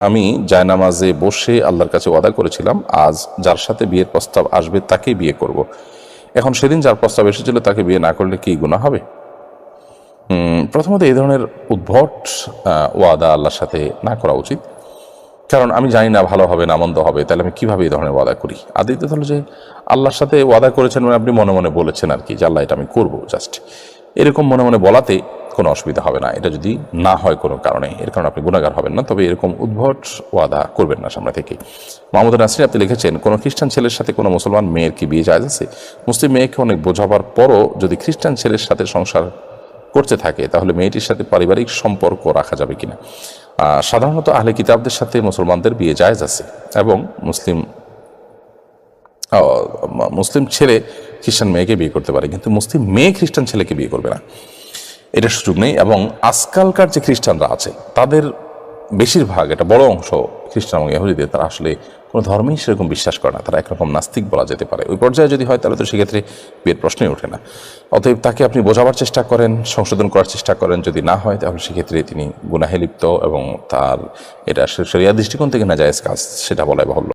আমি জায়নামাজে বসে আল্লাহর কাছে ওয়াদা করেছিলাম আজ যার সাথে বিয়ের প্রস্তাব আসবে তাকেই বিয়ে করব। এখন সেদিন যার প্রস্তাব এসেছিল তাকে বিয়ে না করলে কি গুনাহ হবে? প্রথমত এই ধরনের উদ্ভট ওয়াদা আল্লাহর সাথে না করা উচিত, কারণ আমি জানি না ভালো হবে না মন্দ হবে, তাহলে আমি কিভাবে এই ধরনের ওয়াদা করি। আর দ্বিতীয়ত হলো যে আল্লাহর সাথে ওয়াদা করেছেন মানে আপনি মনে মনে বলেছেন আর কি, যে আল্লাহ এটা আমি করবো, জাস্ট এরকম মনে মনে বলাতে কোনো অসুবিধা হবে না। এটা যদি না হয় কোনো কারণে, এর কারণে আপনি গুনাহগার হবেন না, তবে এরকম উদ্ভট ওয়াদা করবেন না সামনে থেকে। মাহমুদ নাসরিন আপনি লিখেছেন, কোনো খ্রিস্টান ছেলের সাথে কোনো মুসলমান মেয়ের কি বিয়ে জায়েজ আছে? মুসলিম মেয়েকে অনেক বোঝাবার পরও যদি খ্রিস্টান ছেলের সাথে সংসার করতে থাকে তাহলে মেয়েটির সাথে পারিবারিক সম্পর্ক রাখা যাবে কিনা? সাধারণত আহলে কিতাবদের সাথে মুসলমানদের বিয়ে জায়েজ আছে, এবং মুসলিম ছেলে খ্রিস্টান মেয়েকে বিয়ে করতে পারে, কিন্তু মুসলিম মেয়ে খ্রিস্টান ছেলেকে বিয়ে করবে না, এটা সুযোগ নেই। এবং আজকালকার যে খ্রিস্টানরা আছে তাদের বেশিরভাগ, এটা বড় অংশ খ্রিস্টান এবং ইহুদিদের, তারা আসলে কোনো ধর্মেই সেরকম বিশ্বাস করে না, তারা একরকম নাস্তিক বলা যেতে পারে। ওই পর্যায়ে যদি হয় তাহলে তো সেক্ষেত্রে বিয়ের প্রশ্নই ওঠে না। অতএব তাকে আপনি বোঝাবার চেষ্টা করেন, সংশোধন করার চেষ্টা করেন, যদি না হয় তাহলে সেক্ষেত্রে তিনি গুনাহে লিপ্ত এবং তার এটা শরিয়া দৃষ্টিকোণ থেকে নাজায়েজ কাজ, সেটা বলাই বাহুল্য।